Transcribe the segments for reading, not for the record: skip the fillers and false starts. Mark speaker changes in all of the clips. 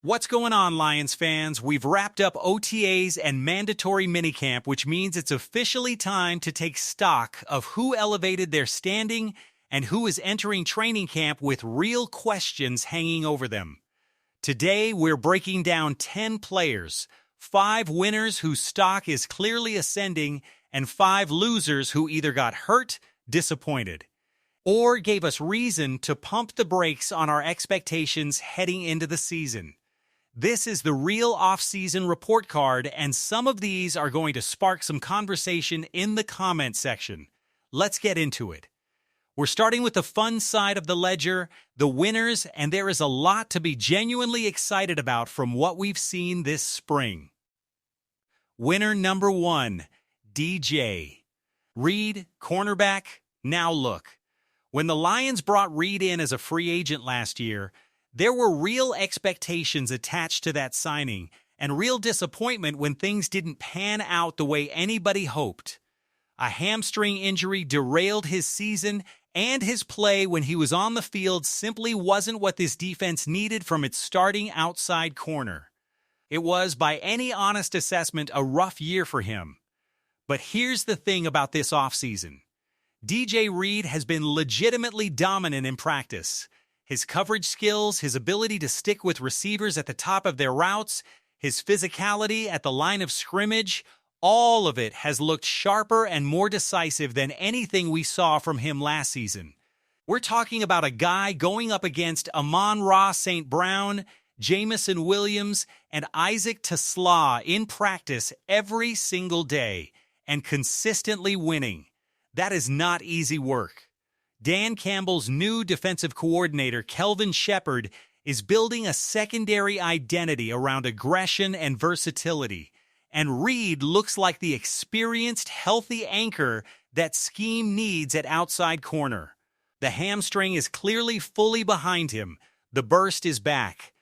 Speaker 1: What's going on, Lions fans? We've wrapped up OTAs and mandatory minicamp, which means it's officially time to take stock of who elevated their standing and who is entering training camp with real questions hanging over them. Today, we're breaking down 10 players, 5 winners whose stock is clearly ascending, and 5 losers who either got hurt, disappointed, or gave us reason to pump the brakes on our expectations heading into the season. This is the real off-season report card, and some of these are going to spark some conversation in the comment section. Let's get into it. We're starting with the fun side of the ledger, the winners, and there is a lot to be genuinely excited about from what we've seen this spring. Winner number 1, DJ. Reed, cornerback. Now look, when the Lions brought Reed in as a free agent last year, there were real expectations attached to that signing and real disappointment when things didn't pan out the way anybody hoped. A hamstring injury derailed his season, and his play when he was on the field simply wasn't what this defense needed from its starting outside corner. It was, by any honest assessment, a rough year for him. But here's the thing about this offseason. DJ Reed has been legitimately dominant in practice. His coverage skills, his ability to stick with receivers at the top of their routes, his physicality at the line of scrimmage, all of it has looked sharper and more decisive than anything we saw from him last season. We're talking about a guy going up against Amon-Ra St. Brown, Jameson Williams, and Isaac Tesla in practice every single day and consistently winning. That is not easy work. Dan Campbell's new defensive coordinator, Kelvin Shepard, is building a secondary identity around aggression and versatility, and Reed looks like the experienced, healthy anchor that scheme needs at outside corner. The hamstring is clearly fully behind him. The burst is back.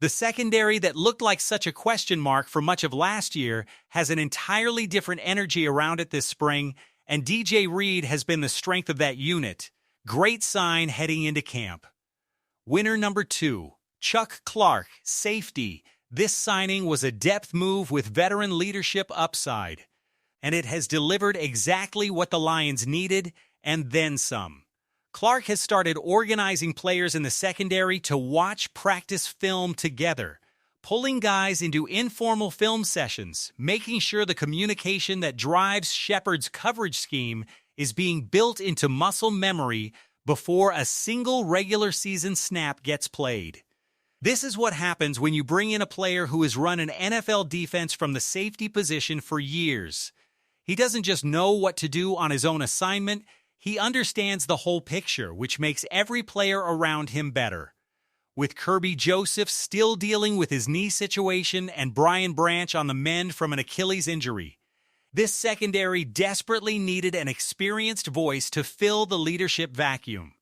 Speaker 1: The secondary that looked like such a question mark for much of last year has an entirely different energy around it this spring, and DJ Reed has been the strength of that unit. Great sign heading into camp. Winner number 2, Chuck Clark, safety. This signing was a depth move with veteran leadership upside, and it has delivered exactly what the Lions needed and then some. Clark has started organizing players in the secondary to watch practice film together, pulling guys into informal film sessions, making sure the communication that drives Shepard's coverage scheme is being built into muscle memory before a single regular season snap gets played. This is what happens when you bring in a player who has run an NFL defense from the safety position for years. He doesn't just know what to do on his own assignment, he understands the whole picture, which makes every player around him better. With Kerby Joseph still dealing with his knee situation and Brian Branch on the mend from an Achilles injury, this secondary desperately needed an experienced voice to fill the leadership vacuum.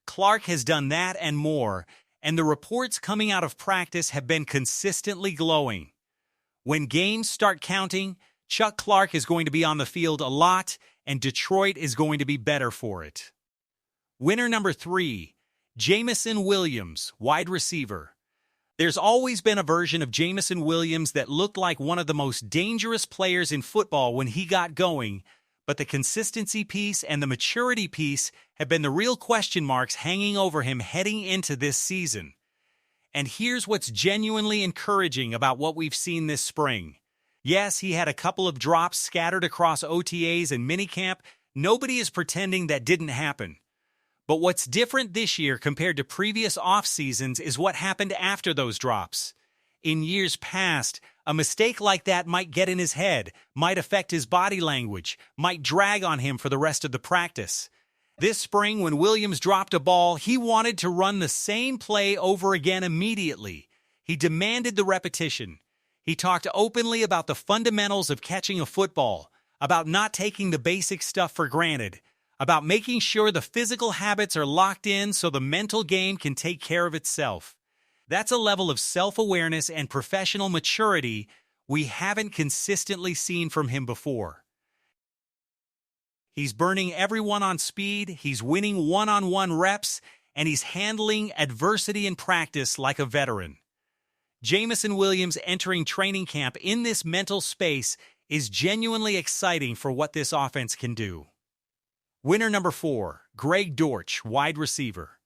Speaker 1: Clark has done that and more, and the reports coming out of practice have been consistently glowing. When games start counting, Chuck Clark is going to be on the field a lot, and Detroit is going to be better for it. Winner number 3, Jameson Williams, wide receiver. There's always been a version of Jameson Williams that looked like one of the most dangerous players in football when he got going, but the consistency piece and the maturity piece have been the real question marks hanging over him heading into this season. And here's what's genuinely encouraging about what we've seen this spring. Yes, he had a couple of drops scattered across OTAs and minicamp. Nobody is pretending that didn't happen. But what's different this year compared to previous off-seasons is what happened after those drops. In years past, a mistake like that might get in his head, might affect his body language, might drag on him for the rest of the practice. This spring, when Williams dropped a ball, he wanted to run the same play over again immediately. He demanded the repetition. He talked openly about the fundamentals of catching a football, about not taking the basic stuff for granted, about making sure the physical habits are locked in so the mental game can take care of itself. That's a level of self-awareness and professional maturity we haven't consistently seen from him before. He's burning everyone on speed, he's winning one-on-one reps, and he's handling adversity in practice like a veteran. Jameson Williams entering training camp in this mental space is genuinely exciting for what this offense can do. Winner number 4, Greg Dortch, wide receiver.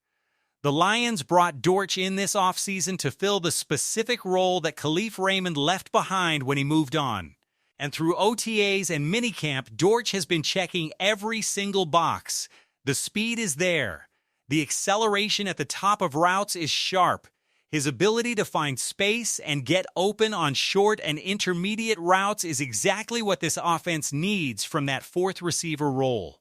Speaker 1: The Lions brought Dortch in this offseason to fill the specific role that Kalif Raymond left behind when he moved on. And through OTAs and Minicamp, Dortch has been checking every single box. The speed is there. The acceleration at the top of routes is sharp. His ability to find space and get open on short and intermediate routes is exactly what this offense needs from that fourth receiver role.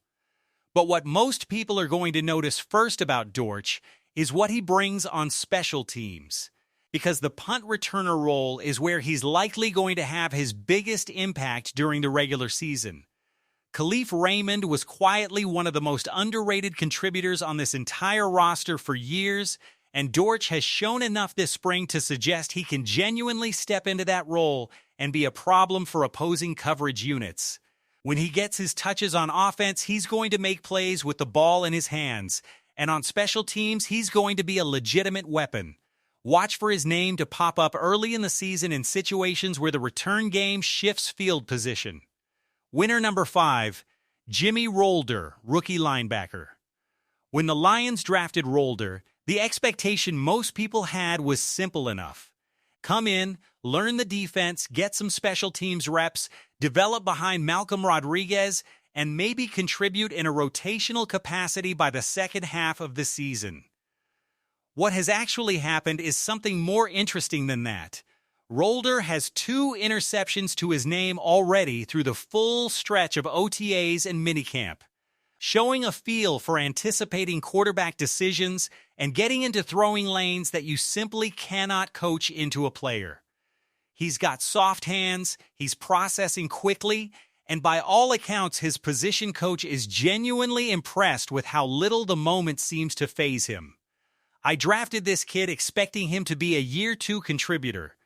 Speaker 1: But what most people are going to notice first about Dortch is what he brings on special teams, because the punt returner role is where he's likely going to have his biggest impact during the regular season. Kalif Raymond was quietly one of the most underrated contributors on this entire roster for years, and Dortch has shown enough this spring to suggest he can genuinely step into that role and be a problem for opposing coverage units. When he gets his touches on offense, he's going to make plays with the ball in his hands, and on special teams, he's going to be a legitimate weapon. Watch for his name to pop up early in the season in situations where the return game shifts field position. Winner number 5, Jimmy Rolder, rookie linebacker. When the Lions drafted Rolder, the expectation most people had was simple enough. Come in, learn the defense, get some special teams reps, develop behind Malcolm Rodriguez, and maybe contribute in a rotational capacity by the second half of the season. What has actually happened is something more interesting than that. Rolder has 2 interceptions to his name already through the full stretch of OTAs and Minicamp, showing a feel for anticipating quarterback decisions and getting into throwing lanes that you simply cannot coach into a player. He's got soft hands, he's processing quickly, and by all accounts, his position coach is genuinely impressed with how little the moment seems to faze him. I drafted this kid expecting him to be a year 2 contributor,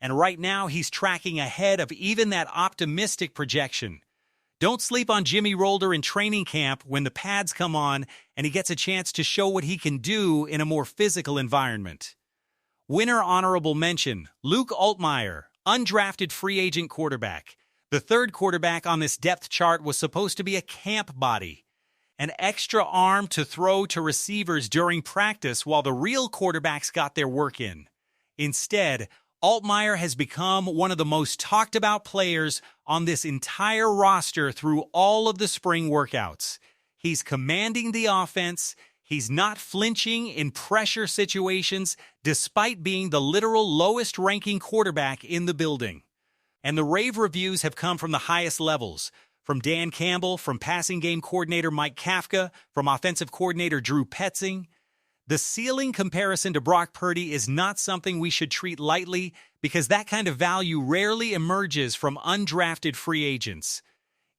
Speaker 1: and right now he's tracking ahead of even that optimistic projection. Don't sleep on Jimmy Rolder in training camp when the pads come on and he gets a chance to show what he can do in a more physical environment. Winner honorable mention, Luke Altmaier, undrafted free agent quarterback. The third quarterback on this depth chart was supposed to be a camp body, an extra arm to throw to receivers during practice while the real quarterbacks got their work in. Instead, Altmaier has become one of the most talked about players on this entire roster through all of the spring workouts. He's commanding the offense. He's not flinching in pressure situations despite being the literal lowest-ranking quarterback in the building. And the rave reviews have come from the highest levels, from Dan Campbell, from passing game coordinator Mike Kafka, from offensive coordinator Drew Petzing. The ceiling comparison to Brock Purdy is not something we should treat lightly because that kind of value rarely emerges from undrafted free agents.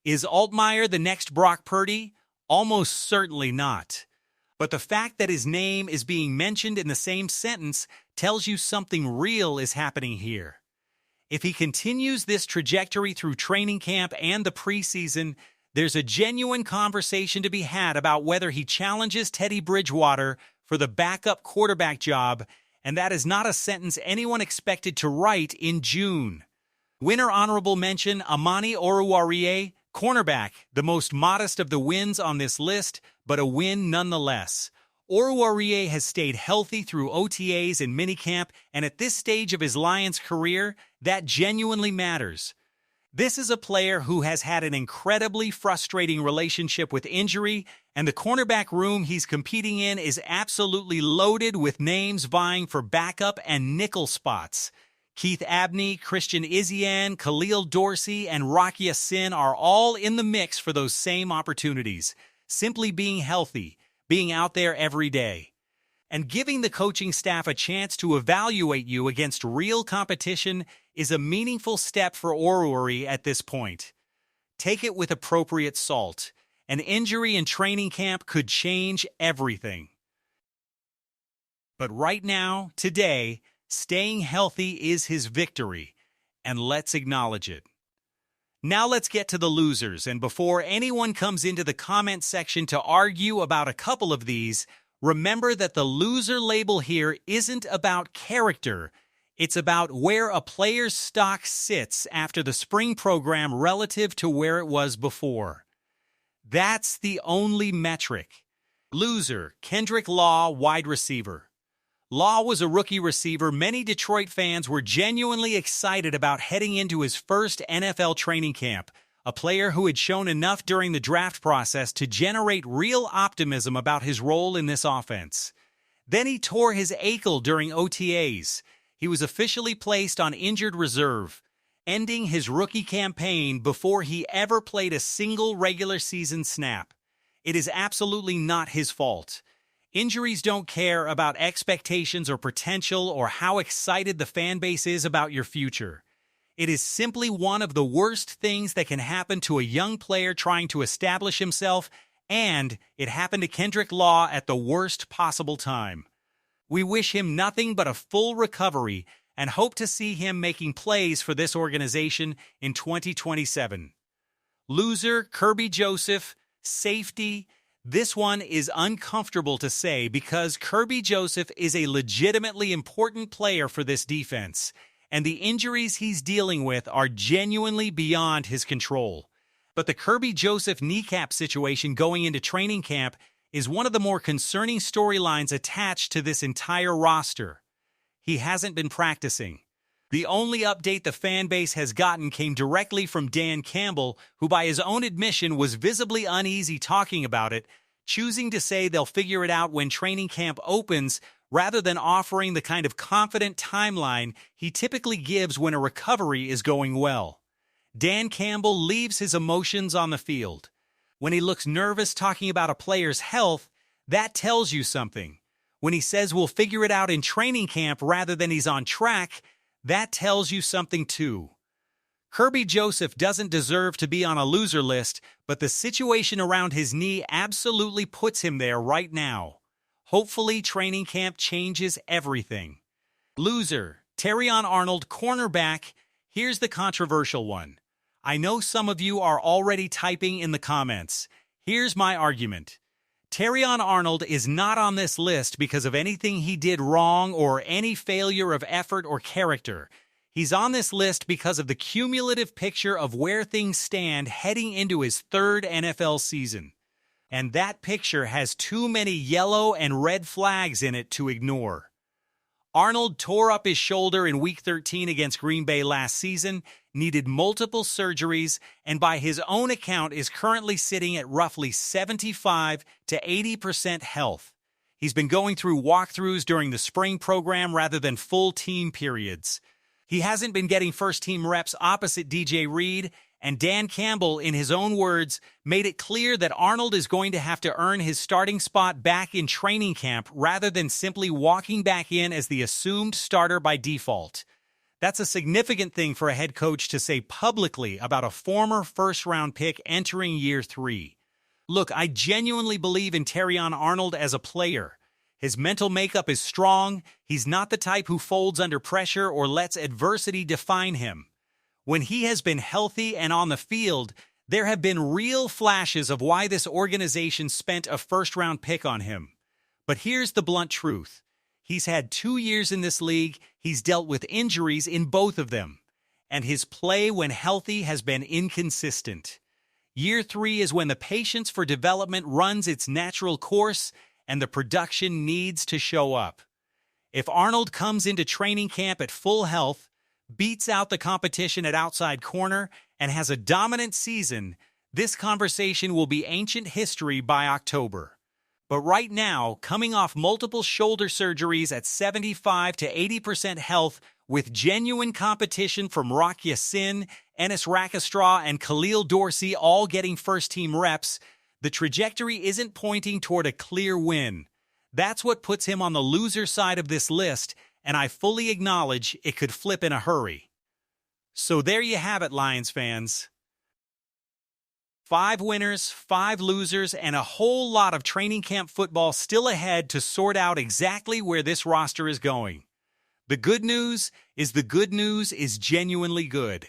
Speaker 1: Is Altmaier the next Brock Purdy? Almost certainly not. But the fact that his name is being mentioned in the same sentence tells you something real is happening here. If he continues this trajectory through training camp and the preseason, there's a genuine conversation to be had about whether he challenges Teddy Bridgewater for the backup quarterback job, and that is not a sentence anyone expected to write in June. Winner honorable mention, Amani Oruwariye, cornerback, the most modest of the wins on this list, but a win nonetheless. Oruwariye has stayed healthy through OTAs and minicamp, and at this stage of his Lions career, that genuinely matters. This is a player who has had an incredibly frustrating relationship with injury, and the cornerback room he's competing in is absolutely loaded with names vying for backup and nickel spots. Keith Abney, Christian Izien, Khalil Dorsey, and Rocky Sin are all in the mix for those same opportunities. Simply being healthy, being out there every day, and giving the coaching staff a chance to evaluate you against real competition is a meaningful step for Oruwariye at this point. Take it with appropriate salt. An injury in training camp could change everything. But right now, today, staying healthy is his victory, and let's acknowledge it. Now let's get to the losers, and before anyone comes into the comment section to argue about a couple of these, remember that the loser label here isn't about character, It's about where a player's stock sits after the spring program relative to where it was before. That's the only metric. Loser, Kendrick Law, wide receiver. Law was a rookie receiver many Detroit fans were genuinely excited about heading into his first NFL training camp, a player who had shown enough during the draft process to generate real optimism about his role in this offense. Then he tore his ACL during OTAs. He was officially placed on injured reserve, ending his rookie campaign before he ever played a single regular season snap. It is absolutely not his fault. Injuries don't care about expectations or potential or how excited the fan base is about your future. It is simply one of the worst things that can happen to a young player trying to establish himself, and it happened to Kendrick Law at the worst possible time. We wish him nothing but a full recovery and hope to see him making plays for this organization in 2027. Loser, Kerby Joseph, safety. This one is uncomfortable to say because Kerby Joseph is a legitimately important player for this defense, and the injuries he's dealing with are genuinely beyond his control. But the Kerby Joseph kneecap situation going into training camp is one of the more concerning storylines attached to this entire roster. He hasn't been practicing. The only update the fan base has gotten came directly from Dan Campbell, who by his own admission was visibly uneasy talking about it, choosing to say they'll figure it out when training camp opens rather than offering the kind of confident timeline he typically gives when a recovery is going well. Dan Campbell leaves his emotions on the field. When he looks nervous talking about a player's health, that tells you something. When he says we'll figure it out in training camp rather than he's on track, that tells you something too. Kerby Joseph doesn't deserve to be on a loser list, but the situation around his knee absolutely puts him there right now. Hopefully, training camp changes everything. Loser, Terrion Arnold, cornerback. Here's the controversial one. I know some of you are already typing in the comments. Here's my argument. Terrion Arnold is not on this list because of anything he did wrong or any failure of effort or character. He's on this list because of the cumulative picture of where things stand heading into his third NFL season. And that picture has too many yellow and red flags in it to ignore. Arnold tore up his shoulder in Week 13 against Green Bay last season, needed multiple surgeries, and by his own account is currently sitting at roughly 75 to 80% health. He's been going through walkthroughs during the spring program rather than full team periods. He hasn't been getting first-team reps opposite DJ Reed, and Dan Campbell, in his own words, made it clear that Arnold is going to have to earn his starting spot back in training camp rather than simply walking back in as the assumed starter by default. That's a significant thing for a head coach to say publicly about a former first-round pick entering year 3. Look, I genuinely believe in Terrion Arnold as a player. His mental makeup is strong. He's not the type who folds under pressure or lets adversity define him. When he has been healthy and on the field, there have been real flashes of why this organization spent a first-round pick on him. But here's the blunt truth. He's had 2 years in this league. He's dealt with injuries in both of them. And his play when healthy has been inconsistent. Year 3 is when the patience for development runs its natural course and the production needs to show up. If Arnold comes into training camp at full health, beats out the competition at outside corner, and has a dominant season, this conversation will be ancient history by October. But right now, coming off multiple shoulder surgeries at 75 to 80% health with genuine competition from Rock Ya-Sin, Ennis Rackstraw, and Khalil Dorsey all getting first-team reps, the trajectory isn't pointing toward a clear win. That's what puts him on the loser side of this list, and I fully acknowledge it could flip in a hurry. So there you have it, Lions fans. 5 winners, 5 losers, and a whole lot of training camp football still ahead to sort out exactly where this roster is going. The good news is genuinely good.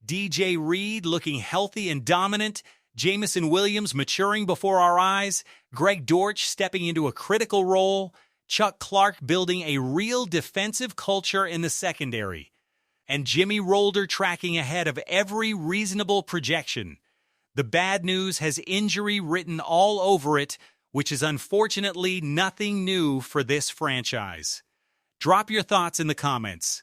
Speaker 1: DJ Reed looking healthy and dominant, Jameson Williams maturing before our eyes, Greg Dortch stepping into a critical role, Chuck Clark building a real defensive culture in the secondary, and Jimmy Rolder tracking ahead of every reasonable projection. The bad news has injury written all over it, which is unfortunately nothing new for this franchise. Drop your thoughts in the comments.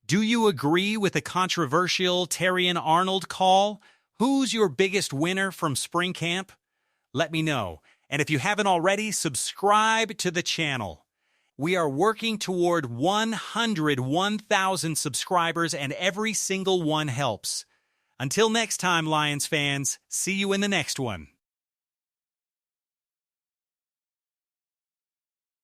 Speaker 1: Do you agree with the controversial Terrion Arnold call? Who's your biggest winner from spring camp? Let me know. And if you haven't already, subscribe to the channel. We are working toward 1,000 subscribers, and every single one helps. Until next time, Lions fans, see you in the next one.